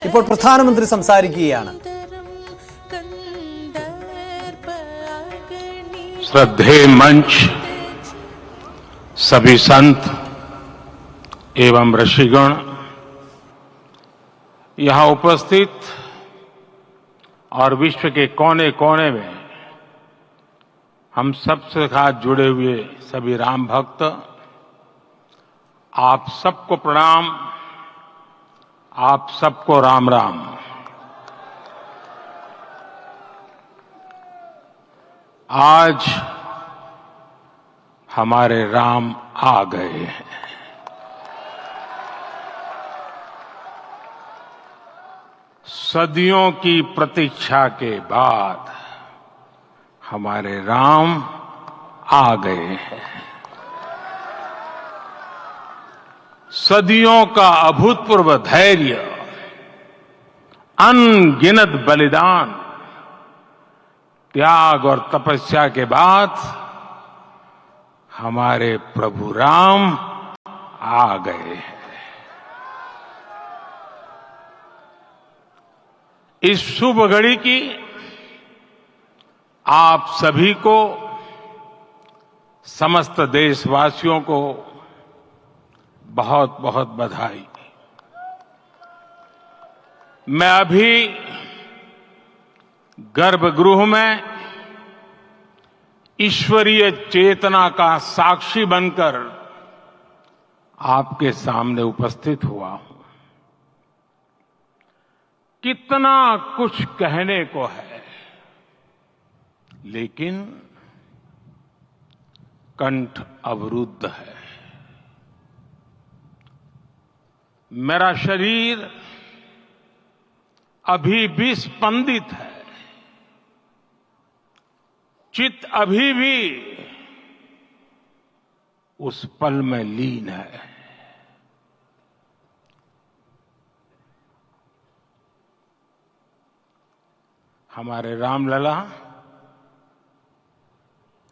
ഇപ്പോൾ പ്രധാനമന്ത്രി സംസാരിക്കുകയാണ്. श्रद्धेय मंच, सभी संत एवं ऋषिगण, यहां उपस्थित और विश्व के कोने कोने में हम सबसे साथ जुड़े हुए सभी राम भक्त, आप सबको प्रणाम, आप सबको राम राम। आज हमारे राम आ गए हैं। सदियों की प्रतीक्षा के बाद हमारे राम आ गए हैं। सदियों का अभूतपूर्व धैर्य, अनगिनत बलिदान, त्याग और तपस्या के बाद हमारे प्रभु राम आ गए हैं। इस शुभ घड़ी की आप सभी को, समस्त देशवासियों को बहुत बहुत बधाई। मैं अभी गर्भगृह में ईश्वरीय चेतना का साक्षी बनकर आपके सामने उपस्थित हुआ हूं। कितना कुछ कहने को है, लेकिन कंठ अवरुद्ध है। मेरा शरीर अभी भी स्पंदित है, चित्त अभी भी उस पल में लीन है। हमारे रामलला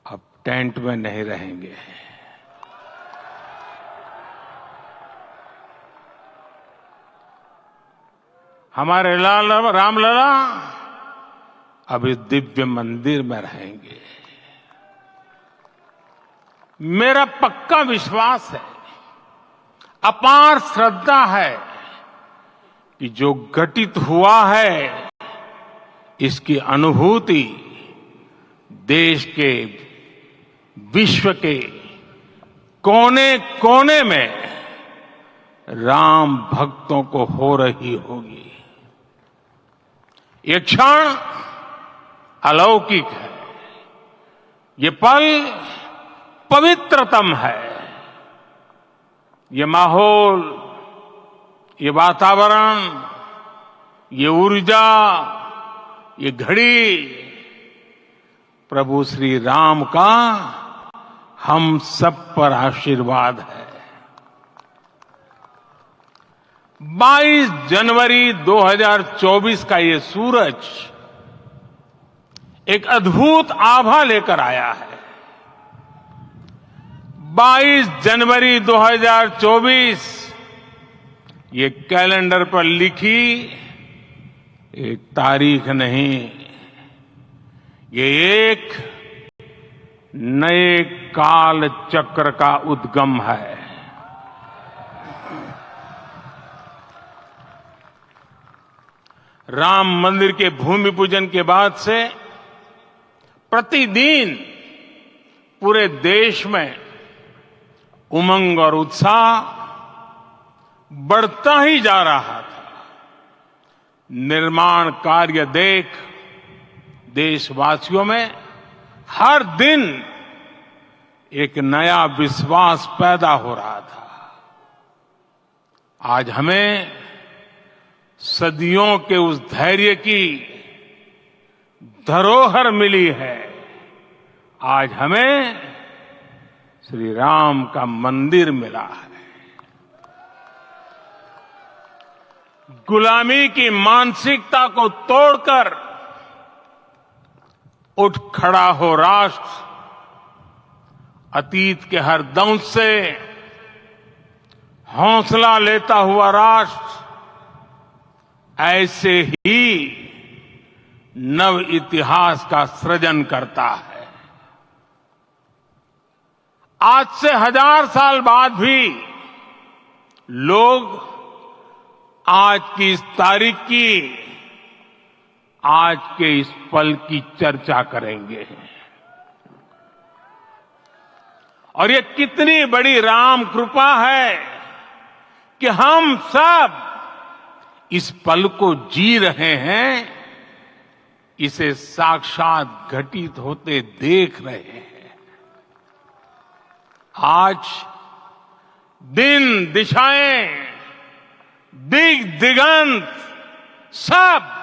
अब टेंट में नहीं रहेंगे। हमारे रामलला अब इस दिव्य मंदिर में रहेंगे। मेरा पक्का विश्वास है, अपार श्रद्धा है कि जो घटित हुआ है, इसकी अनुभूति देश के, विश्व के कोने कोने में राम भक्तों को हो रही होगी। ये क्षण अलौकिक है, ये पल पवित्रतम है। ये माहौल, ये वातावरण, ये ऊर्जा, ये घड़ी प्रभु श्री राम का हम सब पर आशीर्वाद है। 22 जनवरी 2024 का ये सूरज एक अद्भुत आभा लेकर आया है। 22 जनवरी 2024 ये कैलेंडर पर लिखी एक तारीख नहीं, ये एक नए काल चक्र का उद्गम है। राम मंदिर के भूमि पूजन के बाद से प्रतिदिन पूरे देश में उमंग और उत्साह बढ़ता ही जा रहा था। निर्माण कार्य देख देशवासियों में हर दिन एक नया विश्वास पैदा हो रहा था। आज हमें सदियों के उस धैर्य की धरोहर मिली है। आज हमें श्री राम का मंदिर मिला है। गुलामी की मानसिकता को तोड़कर उठ खड़ा हो राष्ट्र, अतीत के हर दंश से हौसला लेता हुआ राष्ट्र, ऐसे ही नव इतिहास का सृजन करता है। आज से 1000 साल बाद भी लोग आज की इस तारीख की, आज के इस पल की चर्चा करेंगे। और ये कितनी बड़ी राम कृपा है कि हम सब इस पल को जी रहे हैं, इसे साक्षात घटित होते देख रहे हैं। आज दिन, दिशाएं, दिगंत सब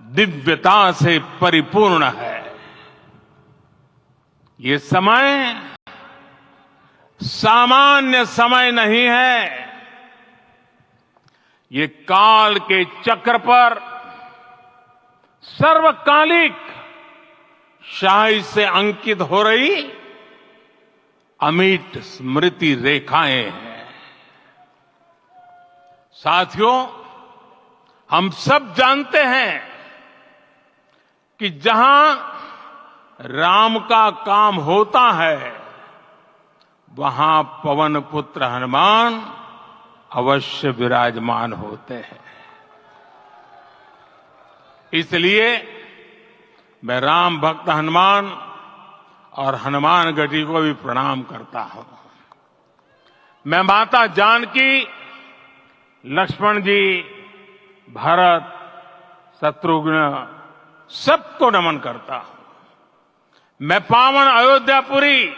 दिव्यता से परिपूर्ण है। ये समय सामान्य समय नहीं है। ये काल के चक्र पर सर्वकालिक शाही से अंकित हो रही अमिट स्मृति रेखाएं हैं। साथियों, हम सब जानते हैं कि जहां राम का काम होता है, वहां पवन पुत्र हनुमान अवश्य विराजमान होते हैं। इसलिए मैं राम भक्त हनुमान और हनुमान गढ़ी को भी प्रणाम करता हूं। मैं माता जानकी, लक्ष्मण जी, भरत, शत्रुघ्न सबको नमन करता हूं। मैं पावन अयोध्यापुरी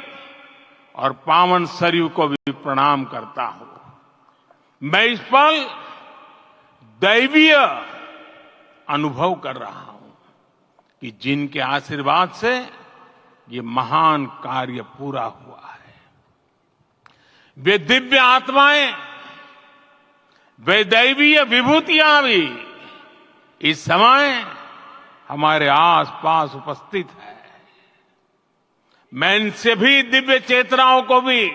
और पावन सरयू को भी प्रणाम करता हूं। मैं इस पल दैवीय अनुभव कर रहा हूं कि जिनके आशीर्वाद से ये महान कार्य पूरा हुआ है। वे दिव्य आत्माएं, वे दैवीय विभूतियां भी इस समय हमारे आसपास उपस्थित है। मैं इन सभी दिव्य चेतनाओं को भी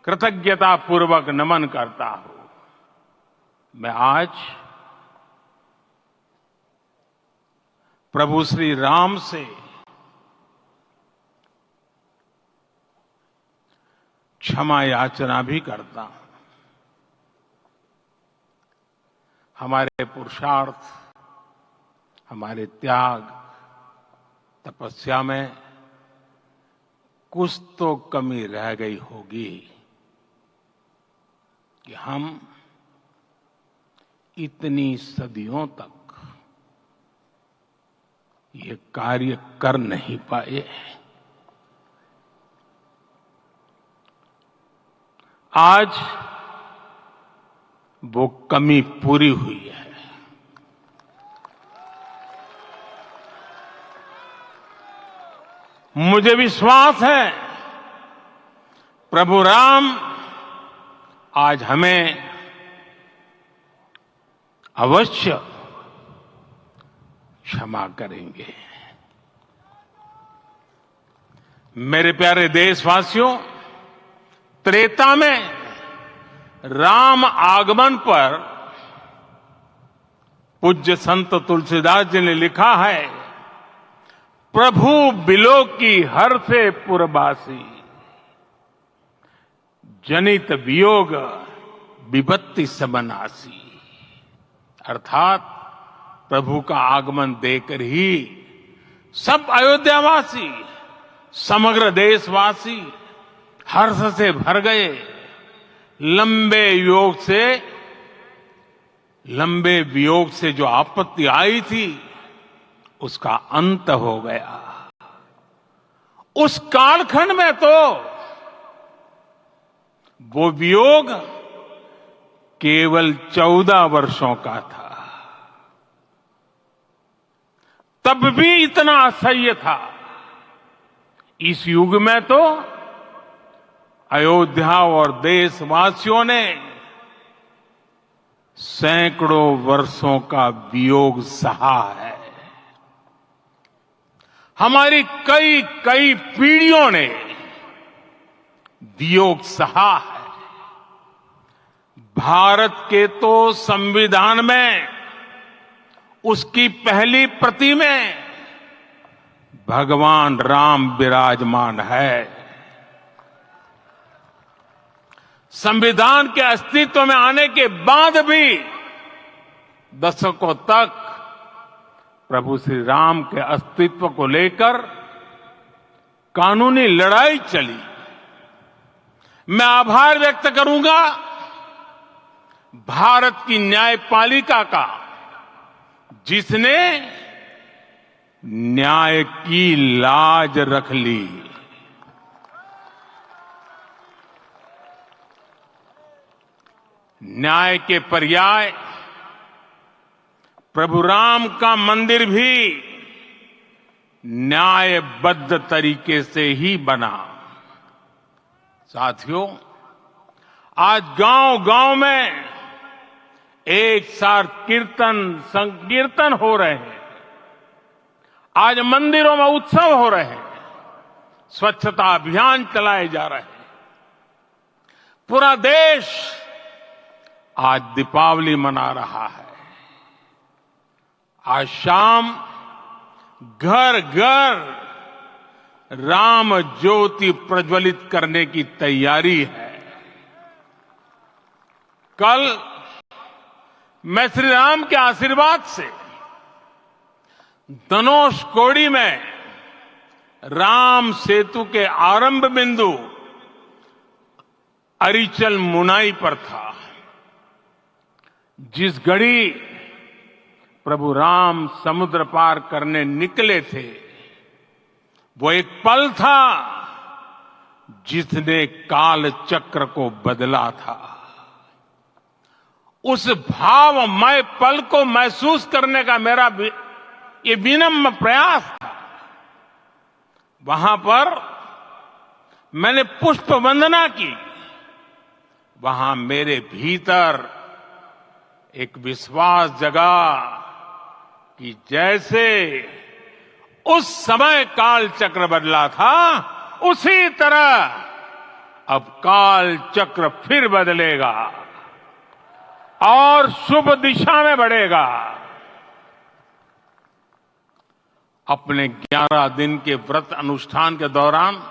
कृतज्ञता पूर्वक नमन करता हूं। मैं आज प्रभु श्री राम से क्षमा याचना भी करता हूं। हमारे पुरुषार्थ, हमारे त्याग, तपस्या में कुछ तो कमी रह गई होगी कि हम इतनी सदियों तक ये कार्य कर नहीं पाए। आज वो कमी पूरी हुई है। मुझे विश्वास है प्रभु राम आज हमें अवश्य क्षमा करेंगे। मेरे प्यारे देशवासियों, त्रेता में राम आगमन पर पूज्य संत तुलसीदास जी ने लिखा है, प्रभु बिलोकी हर से पुरबासी, जनित वियोग विपत्ति सबनासी। अर्थात प्रभु का आगमन देकर ही सब अयोध्यावासी, समग्र देशवासी हर्ष से भर गए। लंबे वियोग से जो आपत्ति आई थी, उसका अंत हो गया। उस कालखंड में तो वो वियोग केवल 14 वर्षों का था। तब भी इतना असह्य था। इस युग में तो अयोध्या और देशवासियों ने सैकड़ों वर्षों का वियोग सहा है। हमारी कई कई पीढ़ियों ने वियोग सहा है। भारत के तो संविधान में उसकी पहली प्रति में भगवान राम विराजमान है। संविधान के अस्तित्व में आने के बाद भी दशकों तक प्रभु श्री राम के अस्तित्व को लेकर कानूनी लड़ाई चली। मैं आभार व्यक्त करूंगा भारत की न्यायपालिका का, जिसने न्याय की लाज रख ली। न्याय के पर्याय प्रभु राम का मंदिर भी न्यायबद्ध तरीके से ही बना। साथियों, आज गांव-गांव में एक साथ कीर्तन संकीर्तन हो रहे हैं। आज मंदिरों में उत्सव हो रहे हैं, स्वच्छता अभियान चलाए जा रहे हैं। पूरा देश आज दीपावली मना रहा है। आज शाम घर घर राम ज्योति प्रज्वलित करने की तैयारी है। कल मैं श्री राम के आशीर्वाद से धनुषकोडी में राम सेतु के आरंभ बिंदु अरिचल मुनाई पर था। जिस घड़ी प्रभु राम समुद्र पार करने निकले थे, वो एक पल था जिसने काल चक्र को बदला था। उस भावमय पल को महसूस करने का मेरा ये विनम्र प्रयास था। वहां पर मैंने पुष्प वंदना की। वहां मेरे भीतर एक विश्वास जगा कि जैसे उस समय काल चक्र बदला था, उसी तरह अब काल चक्र फिर बदलेगा और शुभ दिशा में बढ़ेगा। अपने 11 दिन के व्रत अनुष्ठान के दौरान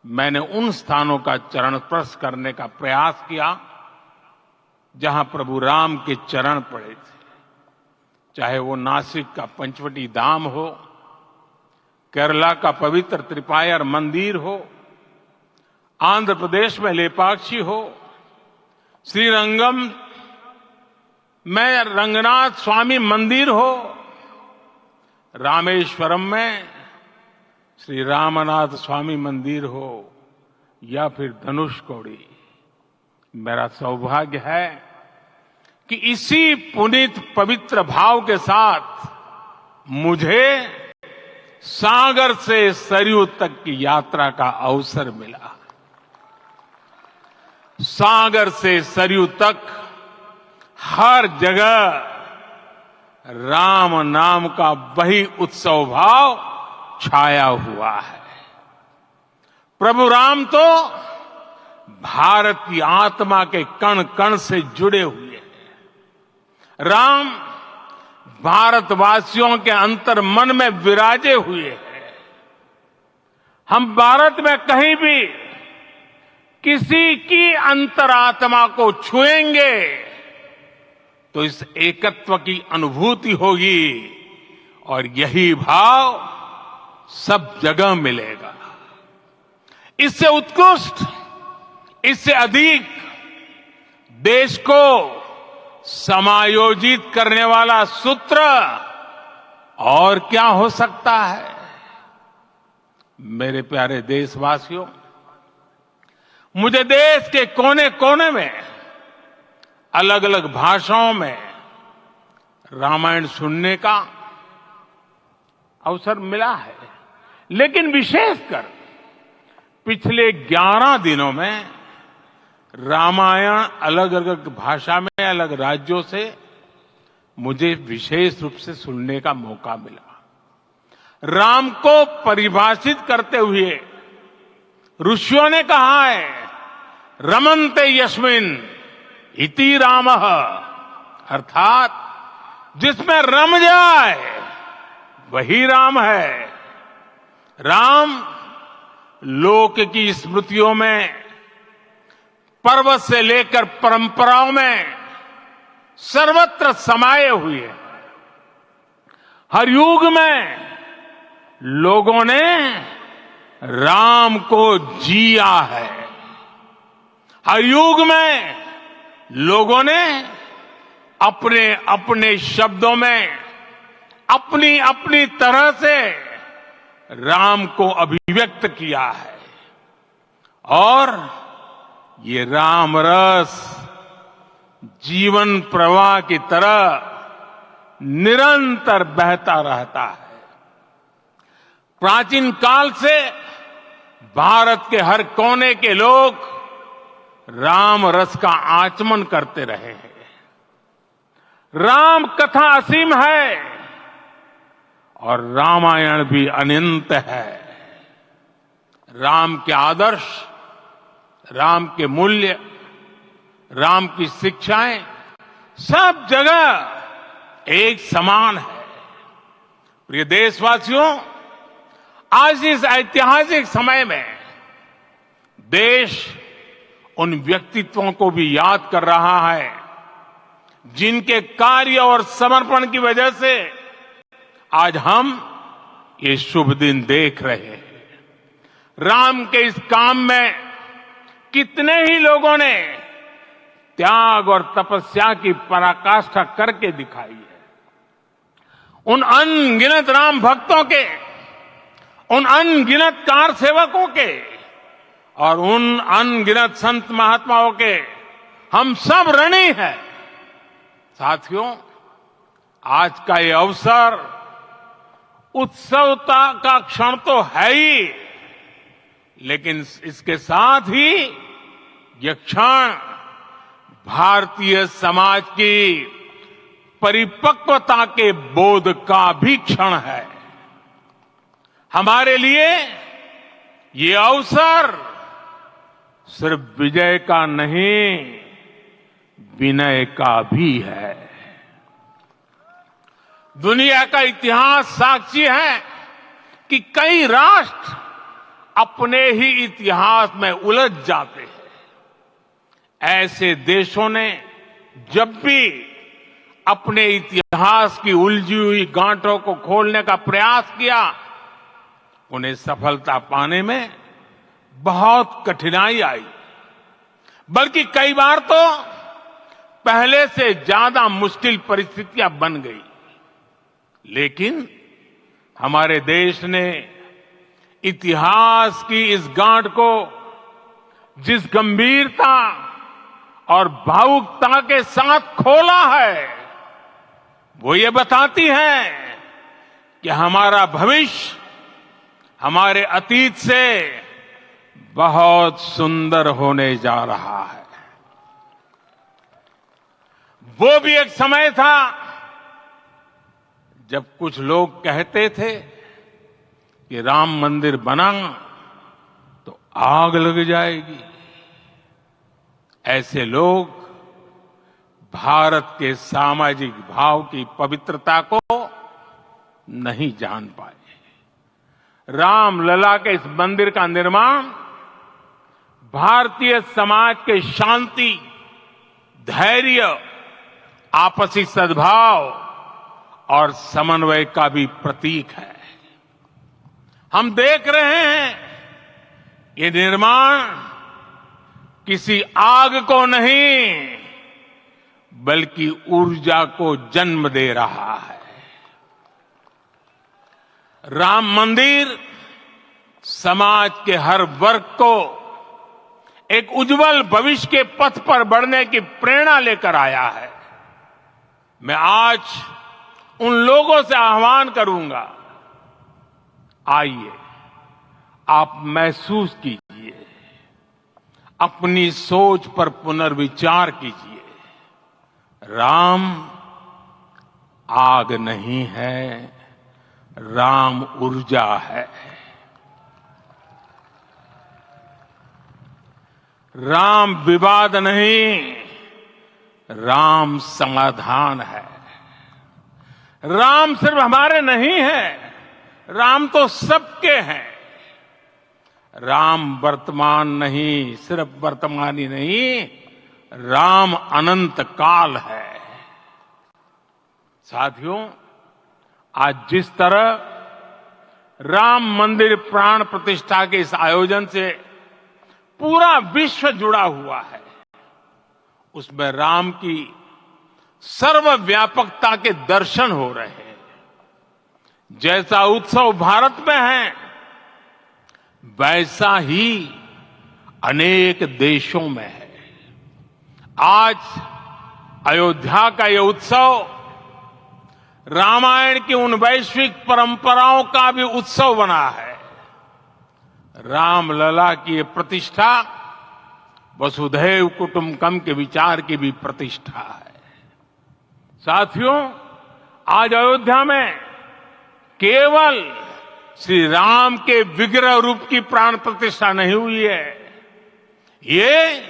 मैंने उन स्थानों का चरण स्पर्श करने का प्रयास किया जहां प्रभु राम के चरण पड़े थे। चाहे वो नासिक का पंचवटी धाम हो, केरला का पवित्र त्रिपायर मंदिर हो, आंध्र प्रदेश में लेपाक्षी हो, श्रीरंगम में रंगनाथ स्वामी मंदिर हो, रामेश्वरम में श्री रामनाथ स्वामी मंदिर हो, या फिर धनुषकोडी। मेरा सौभाग्य है कि इसी पुनीत पवित्र भाव के साथ मुझे सागर से सरयू तक की यात्रा का अवसर मिला। सागर से सरयू तक हर जगह राम नाम का वही उत्सव भाव छाया हुआ है। प्रभु राम तो भारत की आत्मा के कण कण से जुड़े हुए हैं। राम भारतवासियों के अंतर मन में विराजे हुए हैं। हम भारत में कहीं भी किसी की अंतरात्मा को छुएंगे तो इस एकत्व की अनुभूति होगी और यही भाव सब जगह मिलेगा। इससे उत्कृष्ट, इससे अधिक देश को समायोजित करने वाला सूत्र और क्या हो सकता है। मेरे प्यारे देशवासियों, मुझे देश के कोने कोने में अलग अलग भाषाओं में रामायण सुनने का अवसर मिला है, लेकिन विशेषकर पिछले 11 दिनों में रामायण अलग अलग भाषा में अलग राज्यों से मुझे विशेष रूप से सुनने का मौका मिला। राम को परिभाषित करते हुए ऋषियों ने कहा है, रमन्ते यस्मिन् इति रामः, अर्थात जिसमें रम जाए वही राम है। राम लोक की स्मृतियों में, पर्व से लेकर परंपराओं में सर्वत्र समाये हुए हैं। हर युग में लोगों ने राम को जिया है। हर युग में लोगों ने अपने अपने शब्दों में अपनी अपनी तरह से राम को अभिव्यक्त किया है। और ये राम रस जीवन प्रवाह की तरह निरंतर बहता रहता है। प्राचीन काल से भारत के हर कोने के लोग राम रस का आचमन करते रहे हैं। राम कथा असीम है और रामायण भी अनंत है। राम के आदर्श, राम के मूल्य, राम की शिक्षाएं सब जगह एक समान है। प्रिय देशवासियों, आज इस ऐतिहासिक समय में देश उन व्यक्तित्वों को भी याद कर रहा है जिनके कार्य और समर्पण की वजह से आज हम ये शुभ दिन देख रहे हैं। राम के इस काम में कितने ही लोगों ने त्याग और तपस्या की पराकाष्ठा करके दिखाई है। उन अनगिनत राम भक्तों के, उन अनगिनत कार सेवकों के और उन अनगिनत संत महात्माओं के हम सब ऋणी हैं। साथियों, आज का ये अवसर उत्सवता का क्षण तो है ही, लेकिन इसके साथ ही यह क्षण भारतीय समाज की परिपक्वता के बोध का भी क्षण है। हमारे लिए ये अवसर सिर्फ विजय का नहीं, विनय का भी है। दुनिया का इतिहास साक्षी है कि कई राष्ट्र अपने ही इतिहास में उलझ जाते हैं। ऐसे देशों ने जब भी अपने इतिहास की उलझी हुई गांठों को खोलने का प्रयास किया, उन्हें सफलता पाने में बहुत कठिनाई आई, बल्कि कई बार तो पहले से ज्यादा मुश्किल परिस्थितियां बन गई। लेकिन हमारे देश ने इतिहास की इस गांठ को जिस गंभीरता और भावुकता के साथ खोला है, वो ये बताती है कि हमारा भविष्य हमारे अतीत से बहुत सुंदर होने जा रहा है। वो भी एक समय था जब कुछ लोग कहते थे कि राम मंदिर बना तो आग लग जाएगी। ऐसे लोग भारत के सामाजिक भाव की पवित्रता को नहीं जान पाए। रामलला के इस मंदिर का निर्माण भारतीय समाज के शांति, धैर्य, आपसी सद्भाव और समन्वय का भी प्रतीक है। हम देख रहे हैं ये निर्माण किसी आग को नहीं, बल्कि ऊर्जा को जन्म दे रहा है। राम मंदिर समाज के हर वर्ग को एक उज्जवल भविष्य के पथ पर बढ़ने की प्रेरणा लेकर आया है। मैं आज उन लोगों से आह्वान करूंगा, आइए आप महसूस कीजिए, अपनी सोच पर पुनर्विचार कीजिए। राम आग नहीं है, राम ऊर्जा है। राम विवाद नहीं, राम समाधान है। राम सिर्फ हमारे नहीं है, राम तो सबके हैं। राम वर्तमान नहीं, सिर्फ वर्तमान ही नहीं, राम अनंत काल है। साथियों, आज जिस तरह राम मंदिर प्राण प्रतिष्ठा के इस आयोजन से पूरा विश्व जुड़ा हुआ है, उसमें राम की सर्वव्यापकता के दर्शन हो रहे हैं। जैसा उत्सव भारत में है, वैसा ही अनेक देशों में है। आज अयोध्या का यह उत्सव रामायण की उन वैश्विक परंपराओं का भी उत्सव बना है। रामलला की ये प्रतिष्ठा वसुधैव कुटुंबकम के विचार की भी प्रतिष्ठा है। साथियों, आज अयोध्या में केवल श्री राम के विग्रह रूप की प्राण प्रतिष्ठा नहीं हुई है, ये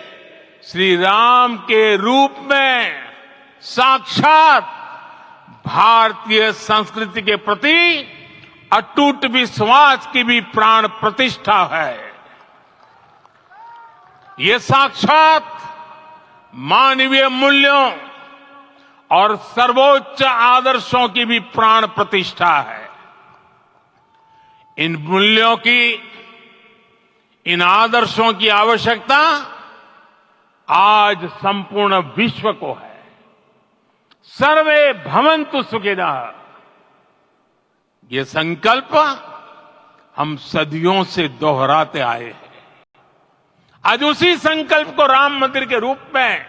श्री राम के रूप में साक्षात भारतीय संस्कृति के प्रति अटूट विश्वास की भी प्राण प्रतिष्ठा है। ये साक्षात मानवीय मूल्यों और सर्वोच्च आदर्शों की भी प्राण प्रतिष्ठा है। इन मूल्यों की, इन आदर्शों की आवश्यकता आज संपूर्ण विश्व को है। सर्वे भवन्तु सुखिनः, ये संकल्प हम सदियों से दोहराते आए हैं। आज उसी संकल्प को राम मंदिर के रूप में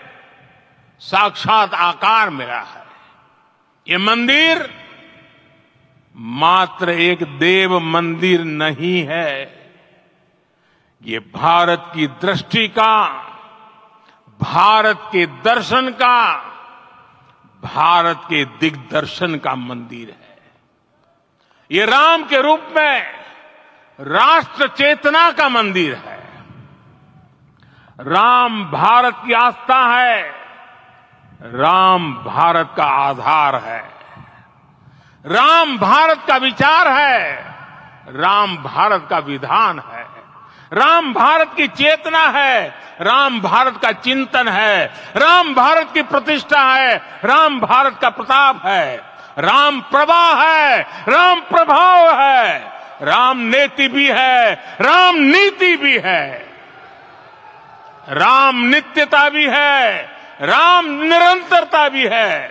साक्षात आकार मिला है। ये मंदिर मात्र एक देव मंदिर नहीं है, ये भारत की दृष्टि का, भारत के दर्शन का, भारत के दिग्दर्शन का मंदिर है। ये राम के रूप में राष्ट्र चेतना का मंदिर है। राम भारत की आस्था है, राम भारत का आधार है, राम भारत का विचार है, राम भारत का विधान है, राम भारत की चेतना है, राम भारत का चिंतन है, राम भारत की प्रतिष्ठा है, राम भारत का प्रताप है, राम प्रवाह है, राम प्रभाव है, राम नेति भी है, राम नीति भी है, राम नित्यता भी है, राम निरंतरता भी है,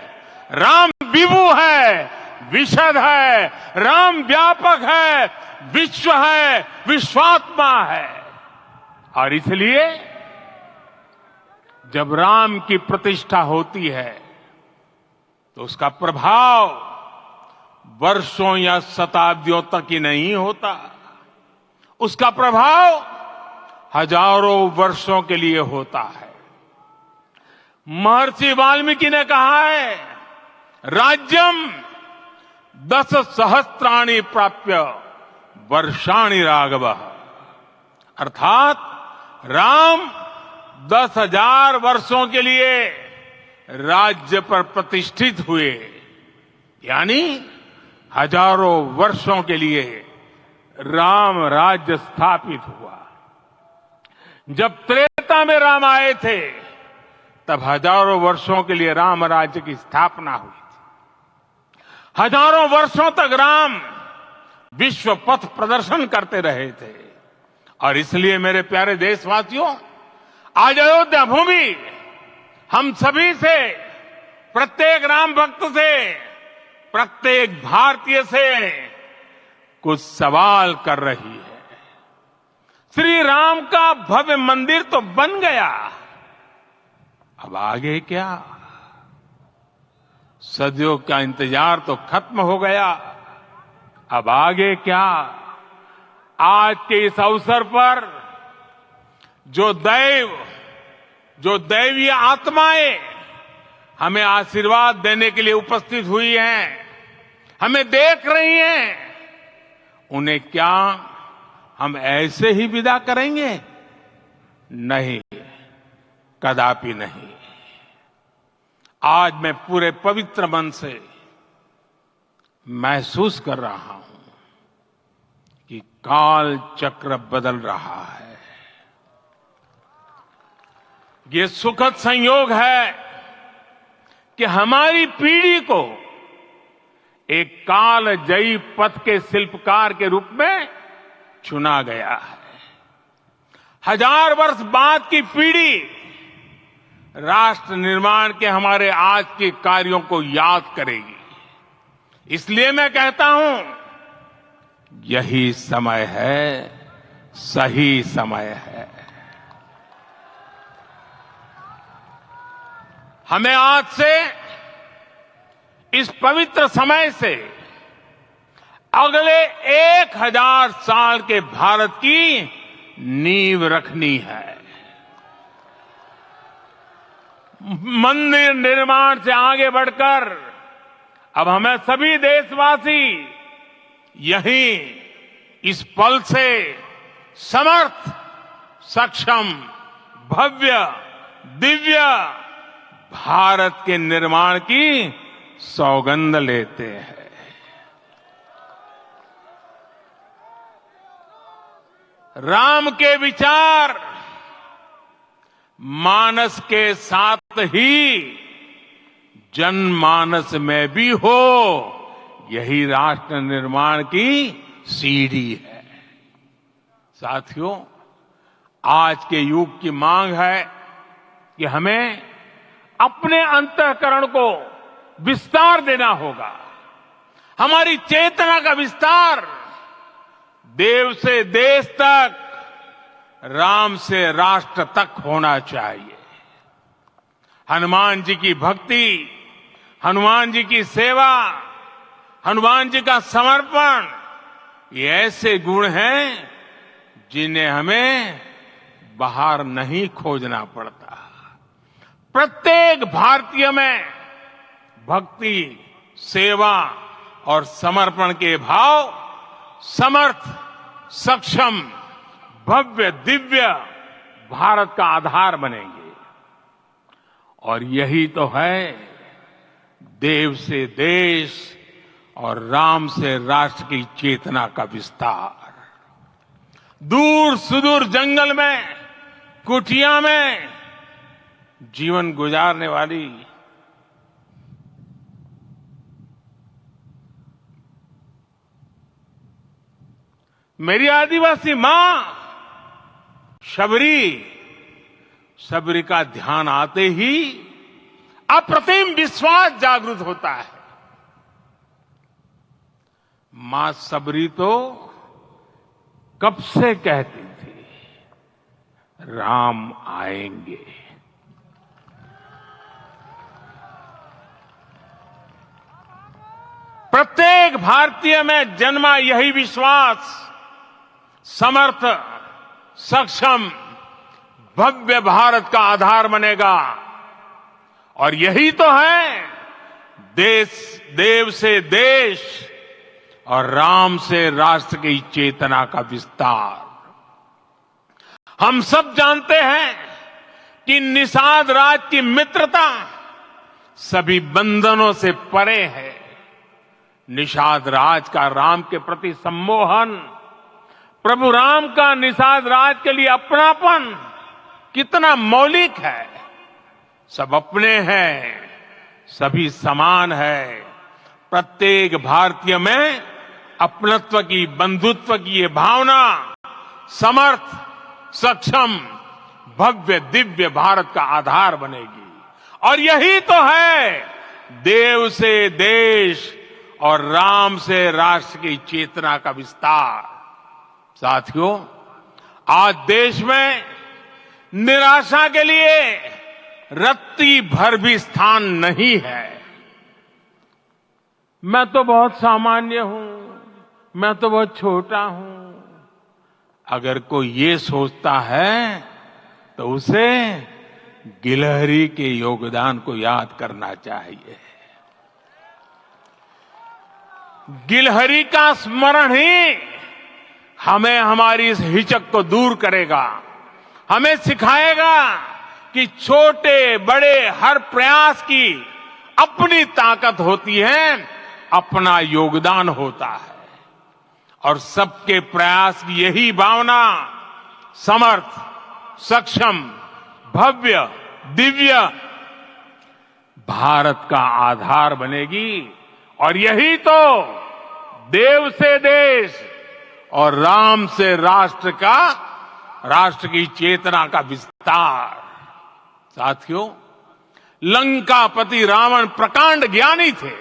राम विभु है, विशद है, राम व्यापक है, विश्व है, विश्वात्मा है। और इसलिए जब राम की प्रतिष्ठा होती है तो उसका प्रभाव वर्षों या शताब्दियों तक ही नहीं होता, उसका प्रभाव हजारों वर्षों के लिए होता है। महर्षि वाल्मीकि ने कहा है, राज्यम 10 सहस्त्राणि प्राप्य वर्षाणि राघव, अर्थात राम 10,000 वर्षों के लिए राज्य पर प्रतिष्ठित हुए, यानी हजारों वर्षों के लिए राम राज्य स्थापित हुआ। जब त्रेता में राम आए थे तब हजारों वर्षों के लिए राम राज्य की स्थापना हुई थी। हजारों वर्षों तक राम विश्व पथ प्रदर्शन करते रहे थे। और इसलिए मेरे प्यारे देशवासियों, आज अयोध्या भूमि हम सभी से, प्रत्येक राम भक्त से, प्रत्येक भारतीय से कुछ सवाल कर रही है। श्री राम का भव्य मंदिर तो बन गया, अब आगे क्या? सदियों का इंतजार तो खत्म हो गया, अब आगे क्या? आज के इस अवसर पर जो दैवीय आत्माएं हमें आशीर्वाद देने के लिए उपस्थित हुई हैं, हमें देख रही हैं, उन्हें क्या हम ऐसे ही विदा करेंगे? नहीं, कदापि नहीं। आज मैं पूरे पवित्र मन से महसूस कर रहा हूं कि काल चक्र बदल रहा है। ये सुखद संयोग है कि हमारी पीढ़ी को एक कालजयी पथ के शिल्पकार के रूप में चुना गया है। 1000 वर्ष बाद की पीढ़ी राष्ट्र निर्माण के हमारे आज के कार्यों को याद करेगी। इसलिए मैं कहता हूं, यही समय है, सही समय है। हमें आज से, इस पवित्र समय से अगले 1000 साल के भारत की नींव रखनी है। मंदिर निर्माण से आगे बढ़कर अब हमें सभी देशवासी यहीं इस पल से समर्थ, सक्षम, भव्य, दिव्य भारत के निर्माण की सौगंध लेते हैं। राम के विचार मानस के साथ ही जनमानस में भी हो, यही राष्ट्र निर्माण की सीढ़ी है। साथियों, आज के युग की मांग है कि हमें अपने अंतःकरण को विस्तार देना होगा। हमारी चेतना का विस्तार देव से देश तक, राम से राष्ट्र तक होना चाहिए। हनुमान जी की भक्ति, हनुमान जी की सेवा, हनुमान जी का समर्पण, ये ऐसे गुण हैं जिन्हें हमें बाहर नहीं खोजना पड़ता। प्रत्येक भारतीय में भक्ति, सेवा और समर्पण के भाव समर्थ, सक्षम, भव्य, दिव्य भारत का आधार बनेंगे। और यही तो है देव से देश और राम से राष्ट्र की चेतना का विस्तार। दूर सुदूर जंगल में, कुटिया में जीवन गुजारने वाली मेरी आदिवासी मां शबरी का ध्यान आते ही अप्रतिम विश्वास जागृत होता है। मां शबरी तो कब से कहती थी, राम आएंगे। प्रत्येक भारतीय में जन्मा यही विश्वास समर्थ, सक्षम, भव्य भारत का आधार बनेगा। और यही तो है देव से देश और राम से राष्ट्र की चेतना का विस्तार। हम सब जानते हैं कि निषाद राज की मित्रता सभी बंधनों से परे है। निषाद राज का राम के प्रति सम्मोहन, प्रभु राम का निषाद राज के लिए अपनापन कितना मौलिक है। सब अपने हैं, सभी समान है। प्रत्येक भारतीय में अपनत्व की, बंधुत्व की ये भावना समर्थ, सक्षम, भव्य, दिव्य भारत का आधार बनेगी। और यही तो है देव से देश और राम से राष्ट्र की चेतना का विस्तार। साथियों, आज देश में निराशा के लिए रत्ती भर भी स्थान नहीं है। मैं तो बहुत सामान्य हूं, मैं तो बहुत छोटा हूं। अगर कोई ये सोचता है तो उसे गिलहरी के योगदान को याद करना चाहिए। गिलहरी का स्मरण ही हमें हमारी इस हिचक को दूर करेगा, हमें सिखाएगा कि छोटे बड़े हर प्रयास की अपनी ताकत होती है, अपना योगदान होता है। और सबके प्रयास की यही भावना समर्थ, सक्षम, भव्य, दिव्य भारत का आधार बनेगी। और यही तो देव से देश और राम से राष्ट्र की चेतना का विस्तार। साथियों, लंकापति रावण प्रकांड ज्ञानी थे,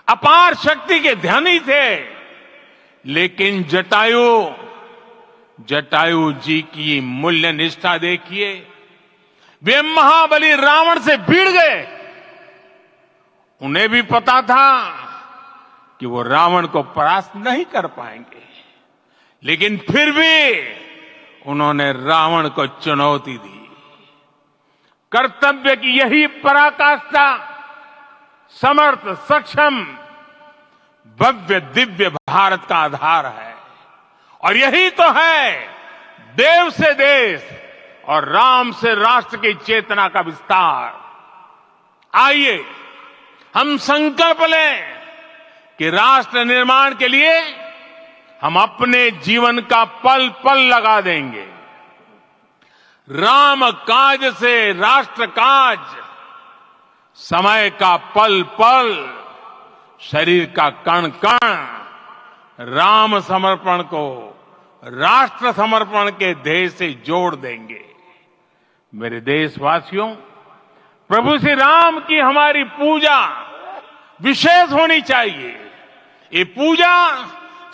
अपार शक्ति के धनी थे, लेकिन जटायु जी की मूल्य निष्ठा देखिए। वे महाबली रावण से भिड़ गए। उन्हें भी पता था कि वो रावण को परास्त नहीं कर पाएंगे, लेकिन फिर भी उन्होंने रावण को चुनौती दी। कर्तव्य की यही पराकाष्ठा समर्थ, सक्षम, भव्य, दिव्य भारत का आधार है। और यही तो है देव से देश और राम से राष्ट्र की चेतना का विस्तार। आइए हम संकल्प लें कि राष्ट्र निर्माण के लिए हम अपने जीवन का पल पल लगा देंगे। राम काज से राष्ट्र काज, समय का पल पल, शरीर का कण कण राम समर्पण को राष्ट्र समर्पण के ध्येय से जोड़ देंगे। मेरे देशवासियों, प्रभु श्री राम की हमारी पूजा विशेष होनी चाहिए। ये पूजा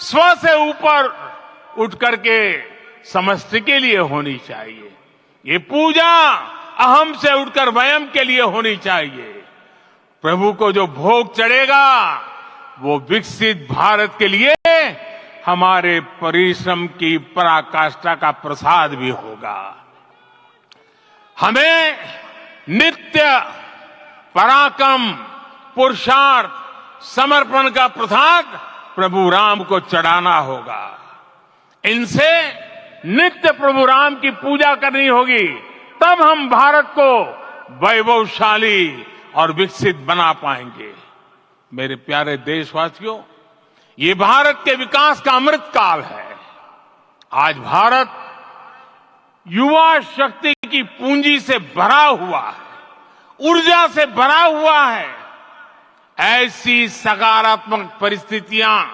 स्व से ऊपर उठ करके समष्टि के लिए होनी चाहिए। ये पूजा अहम से उठकर वयम के लिए होनी चाहिए। प्रभु को जो भोग चढ़ेगा वो विकसित भारत के लिए हमारे परिश्रम की पराकाष्ठा का प्रसाद भी होगा। हमें नित्य पराक्रम, पुरुषार्थ, समर्पण का प्रसाद प्रभु राम को चढ़ाना होगा। इनसे नित्य प्रभु राम की पूजा करनी होगी, तब हम भारत को वैभवशाली और विकसित बना पाएंगे। मेरे प्यारे देशवासियों, ये भारत के विकास का अमृत काल है। आज भारत युवा शक्ति की पूंजी से भरा हुआ है, ऊर्जा से भरा हुआ है। ऐसी सकारात्मक परिस्थितियां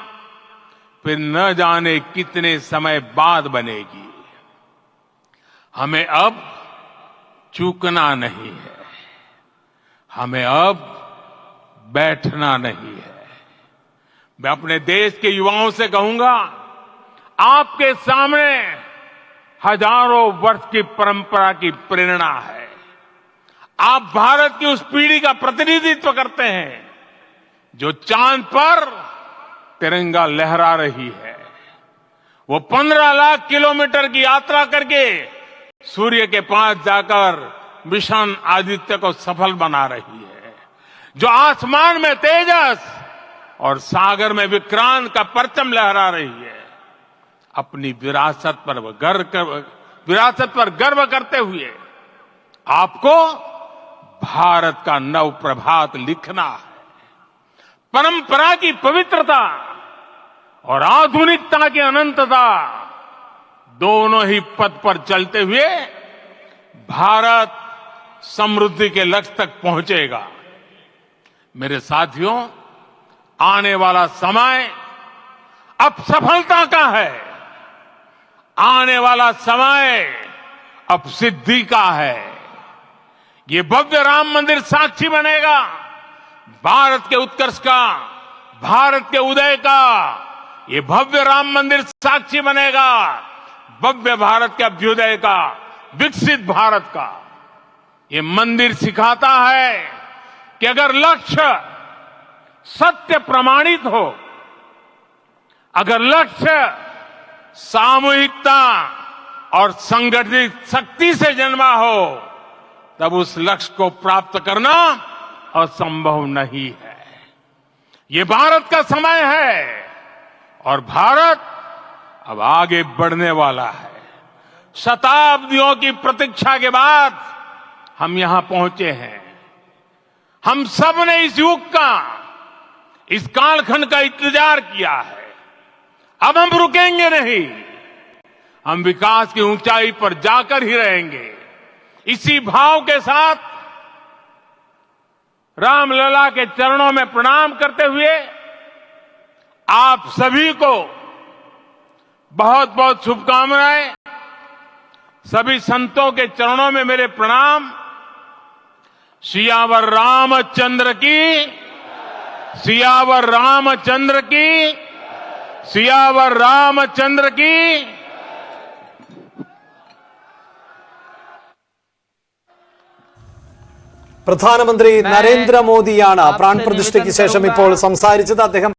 फिर न जाने कितने समय बाद बनेगी। हमें अब चूकना नहीं है, हमें अब बैठना नहीं है। मैं अपने देश के युवाओं से कहूंगा, आपके सामने हजारों वर्ष की परंपरा की प्रेरणा है। आप भारत की उस पीढ़ी का प्रतिनिधित्व करते हैं जो चांद पर तिरंगा लहरा रही है। वो 15 लाख किलोमीटर की यात्रा करके सूर्य के पास जाकर मिशन आदित्य को सफल बना रही है। जो आसमान में तेजस और सागर में विक्रांत का परचम लहरा रही है। अपनी विरासत पर गर्व करते हुए आपको भारत का नव प्रभात लिखना है। परंपरा की पवित्रता और आधुनिकता की अनंतता, दोनों ही पथ पर चलते हुए भारत समृद्धि के लक्ष्य तक पहुंचेगा। मेरे साथियों, आने वाला समय अब सफलता का है। आने वाला समय अब सिद्धि का है। ये भव्य राम मंदिर साक्षी बनेगा भारत के उत्कर्ष का, भारत के उदय का। ये भव्य राम मंदिर साक्षी बनेगा भव्य भारत के अभ्युदय का, विकसित भारत का। ये मंदिर सिखाता है कि अगर लक्ष्य सत्य प्रमाणित हो, अगर लक्ष्य सामूहिकता और संगठित शक्ति से जन्मा हो, तब उस लक्ष्य को प्राप्त करना असंभव नहीं है। ये भारत का समय है और भारत अब आगे बढ़ने वाला है। शताब्दियों की प्रतीक्षा के बाद हम यहां पहुंचे हैं। हम सब ने इस युग का, इस कालखंड का इंतजार किया है। अब हम रुकेंगे नहीं, हम विकास की ऊंचाई पर जाकर ही रहेंगे। इसी भाव के साथ रामलला के चरणों में प्रणाम करते हुए आप सभी को बहुत बहुत शुभकामनाएं। सभी संतों के चरणों में मेरे प्रणाम। सियावर रामचंद्र की, सियावर रामचंद्र की, सियावर रामचंद्र की। പ്രധാനമന്ത്രി നരേന്ദ്രമോദിയാണ് പ്രാൺപ്രതിഷ്ഠയ്ക്ക് ശേഷം ഇപ്പോൾ സംസാരിച്ചത്. അദ്ദേഹം